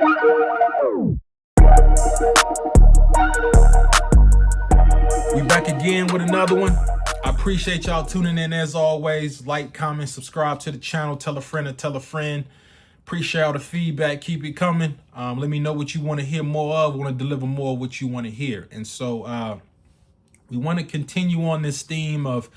We back again with another one. I appreciate y'all tuning in as always. Like, comment, subscribe to the channel. Tell a friend to tell a friend. Appreciate all the feedback. Keep it coming. Let me know what you want to hear more of. I want to deliver more of what you want to hear. And so we want to continue on this theme of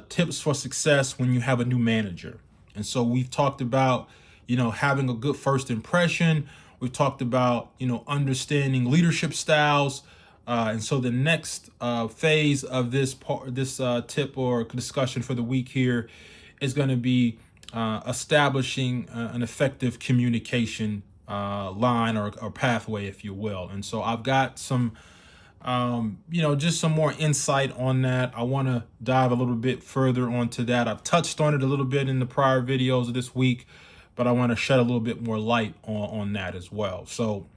tips for success when you have a new manager. And so we've talked about, having a good first impression. We've talked about, understanding leadership styles. And so the next phase of this tip or discussion for the week here is going to be establishing an effective communication line or pathway, if you will. And so I've got some, just some more insight on that. I want to dive a little bit further onto that. I've touched on it a little bit in the prior videos of this week, but I want to shed a little bit more light on that as well. So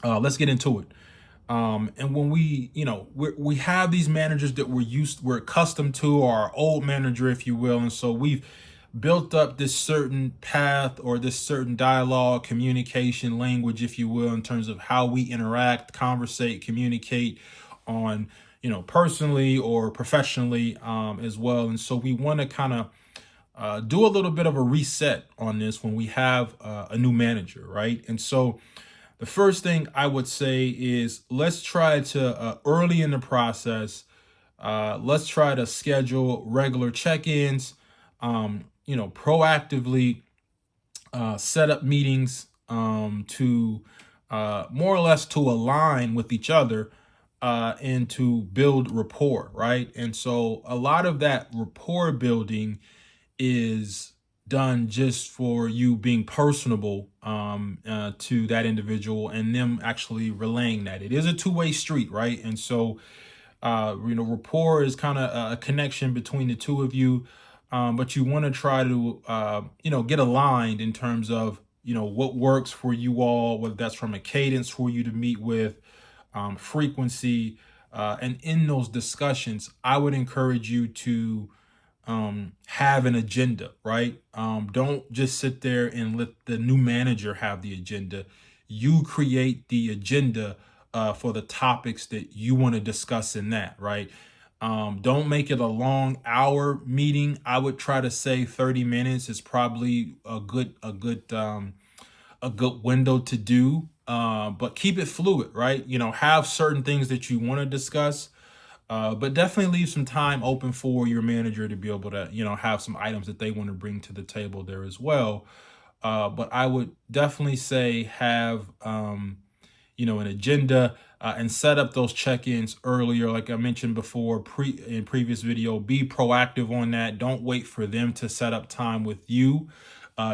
let's get into it. And when we have these managers that we're accustomed to, or our old manager, if you will. And so we've built up this certain path or this certain dialogue, communication language, if you will, in terms of how we interact, conversate, communicate on, personally or professionally as well. And so we want to kind of do a little bit of a reset on this when we have a new manager, right? And so the first thing I would say is let's try to, early in the process, let's try to schedule regular check-ins, proactively set up meetings to more or less to align with each other and to build rapport, right? And so a lot of that rapport building is done just for you being personable to that individual and them actually relaying that. It is a two-way street, right? And so, rapport is kind of a connection between the two of you, but you want to try to, get aligned in terms of, what works for you all, whether that's from a cadence for you to meet with, frequency, and in those discussions, I would encourage you to have an agenda, right? Don't just sit there and let the new manager have the agenda. You create the agenda for the topics that you want to discuss in that, right? Don't make it a long hour meeting. I would try to say 30 minutes is probably a good window to do. But keep it fluid, right? Have certain things that you want to discuss. But definitely leave some time open for your manager to be able to, have some items that they want to bring to the table there as well. But I would definitely say have, an agenda and set up those check-ins earlier. Like I mentioned before, in previous video, be proactive on that. Don't wait for them to set up time with you.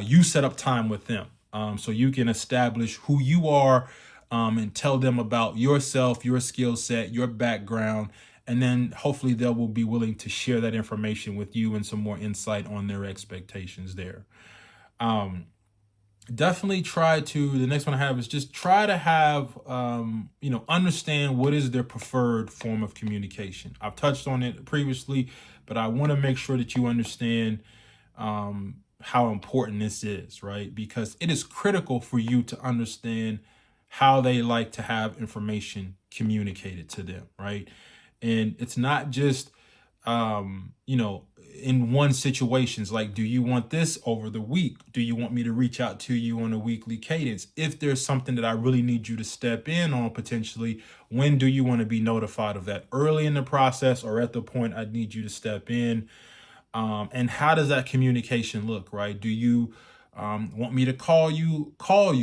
You set up time with them so you can establish who you are and tell them about yourself, your skill set, your background. And then hopefully they will be willing to share that information with you and some more insight on their expectations there. Definitely the next one I have is just try to have, understand what is their preferred form of communication. I've touched on it previously, but I want to make sure that you understand how important this is, right? Because it is critical for you to understand how they like to have information communicated to them, right? And it's not just, in one situations, like, do you want this over the week? Do you want me to reach out to you on a weekly cadence? If there's something that I really need you to step in on potentially, when do you want to be notified of that? Early in the process or at the point I need you to step in? And how does that communication look, right? Do you want me to call you,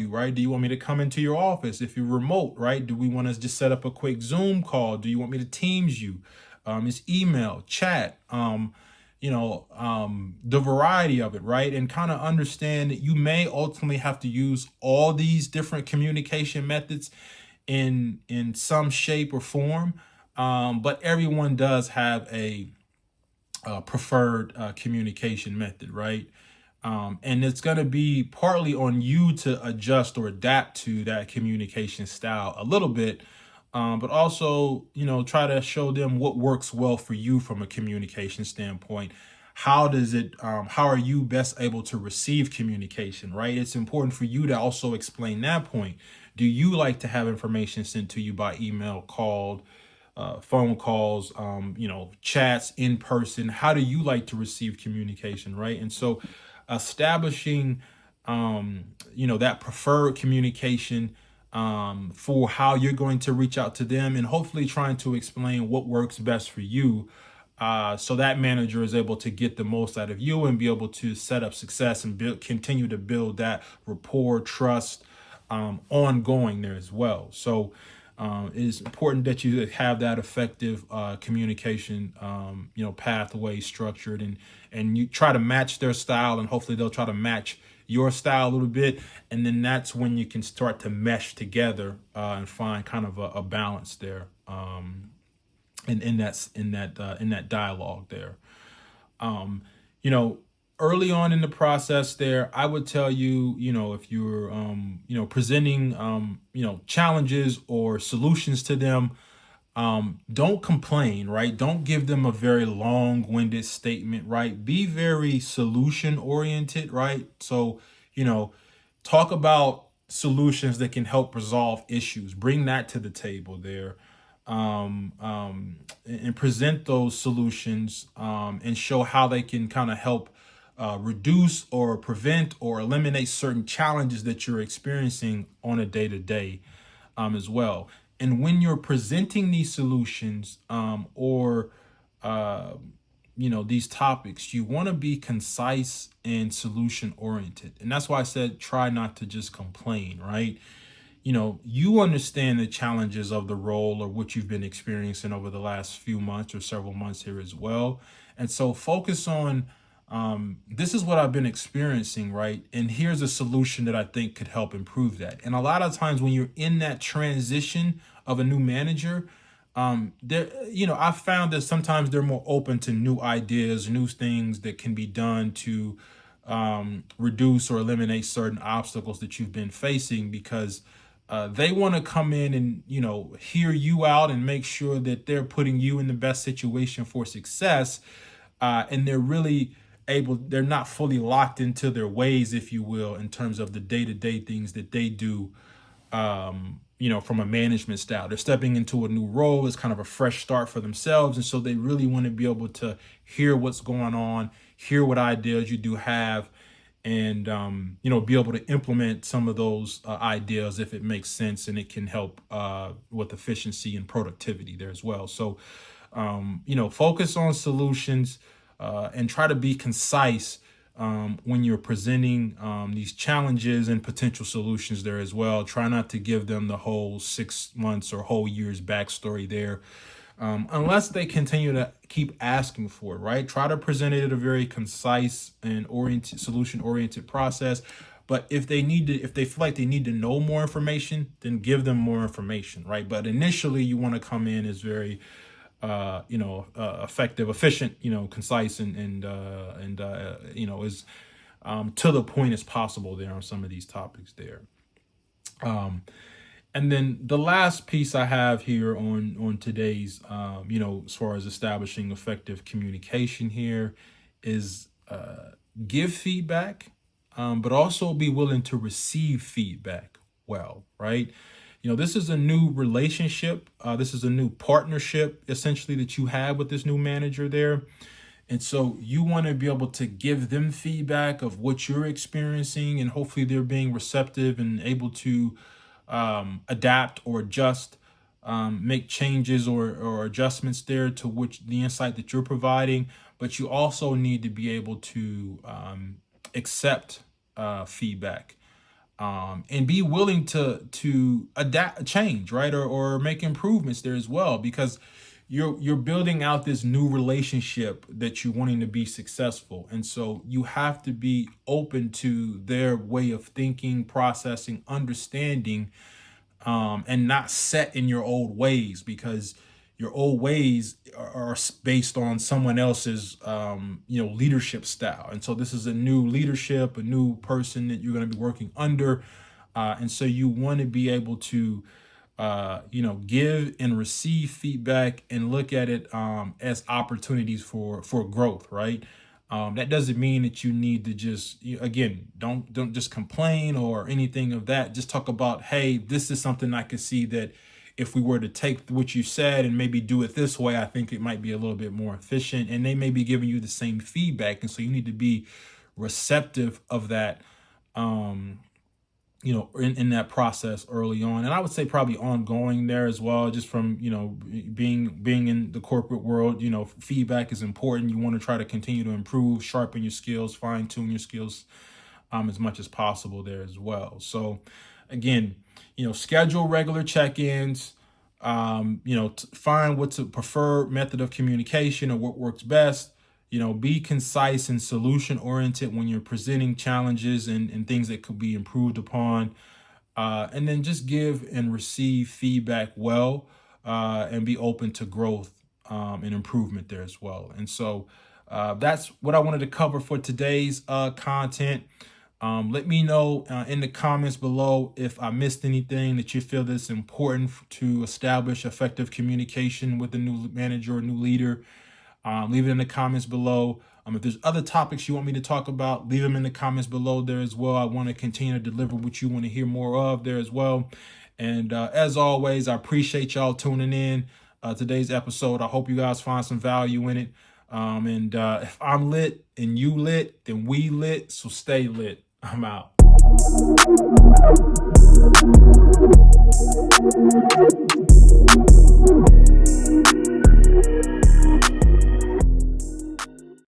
right? Do you want me to come into your office if you're remote, right? Do we want to just set up a quick Zoom call? Do you want me to Teams you? It's email, chat, the variety of it, right? And kind of understand that you may ultimately have to use all these different communication methods in some shape or form. But everyone does have a preferred communication method, right? And it's going to be partly on you to adjust or adapt to that communication style a little bit, but also, try to show them what works well for you from a communication standpoint. how does it how are you best able to receive communication, right? It's important for you to also explain that point. Do you like to have information sent to you by email, called, phone calls, chats, in person? How do you like to receive communication, right? And so establishing that preferred communication for how you're going to reach out to them, and hopefully trying to explain what works best for you, so that manager is able to get the most out of you and be able to set up success and continue to build that rapport, trust, ongoing there as well. So it's important that you have that effective communication, pathway structured, and you try to match their style, and hopefully they'll try to match your style a little bit, and then that's when you can start to mesh together and find kind of a balance there, in that dialogue there. Um, you know, Early on in the process there, I would tell you, if you're, presenting, challenges or solutions to them, don't complain, right? Don't give them a very long-winded statement, right? Be very solution oriented, right? So, you know, talk about solutions that can help resolve issues. Bring that to the table there, and present those solutions, and show how they can kind of help reduce or prevent or eliminate certain challenges that you're experiencing on a day to day, as well. And when you're presenting these solutions, or these topics, you want to be concise and solution oriented. And that's why I said try not to just complain, right? You understand the challenges of the role or what you've been experiencing over the last few months or several months here as well. And so focus on, this is what I've been experiencing, right? And here's a solution that I think could help improve that. And a lot of times when you're in that transition of a new manager, I've found that sometimes they're more open to new ideas, new things that can be done to reduce or eliminate certain obstacles that you've been facing, because they want to come in and hear you out and make sure that they're putting you in the best situation for success, and they're not fully locked into their ways, if you will, in terms of the day-to-day things that they do, from a management style. They're stepping into a new role. It's kind of a fresh start for themselves. And so they really want to be able to hear what's going on, hear what ideas you do have, and, be able to implement some of those ideas if it makes sense, and it can help with efficiency and productivity there as well. So, focus on solutions, and try to be concise when you're presenting these challenges and potential solutions there as well. Try not to give them the whole 6 months or whole year's backstory there, unless they continue to keep asking for it, right? Try to present it in a very concise and solution oriented process. But if they feel like they need to know more information, then give them more information, right? But initially, you want to come in as very effective, efficient, concise, and as to the point as possible there on some of these topics there. And then the last piece I have here on today's, as far as establishing effective communication here, is give feedback, but also be willing to receive feedback well, right? This is a new relationship. This is a new partnership, essentially, that you have with this new manager there. And so you want to be able to give them feedback of what you're experiencing, and hopefully they're being receptive and able to adapt or adjust, make changes or adjustments there to which the insight that you're providing. But you also need to be able to accept feedback, and be willing to adapt, change, right, or make improvements there as well, because you're building out this new relationship that you're wanting to be successful. And so you have to be open to their way of thinking, processing, understanding, and not set in your old ways, because your old ways are based on someone else's leadership style. And so this is a new leadership, a new person that you're going to be working under, and so you want to be able to give and receive feedback and look at it as opportunities for growth, right? That doesn't mean that you need to just, again, don't just complain or anything of that. Just talk about, hey, this is something I could see that if we were to take what you said and maybe do it this way, I think it might be a little bit more efficient. And they may be giving you the same feedback. And so you need to be receptive of that, in that process early on. And I would say probably ongoing there as well, just from, being in the corporate world, feedback is important. You want to try to continue to improve, sharpen your skills, fine tune your skills as much as possible there as well. So again, schedule regular check-ins, find what's a preferred method of communication or what works best. Be concise and solution oriented when you're presenting challenges and things that could be improved upon. And then just give and receive feedback well, and be open to growth and improvement there as well. And so that's what I wanted to cover for today's content. Let me know in the comments below if I missed anything that you feel that's important to establish effective communication with a new manager or new leader. Leave it in the comments below. If there's other topics you want me to talk about, leave them in the comments below there as well. I want to continue to deliver what you want to hear more of there as well. And as always, I appreciate y'all tuning in today's episode. I hope you guys find some value in it. And if I'm lit and you lit, then we lit. So stay lit. I'm out.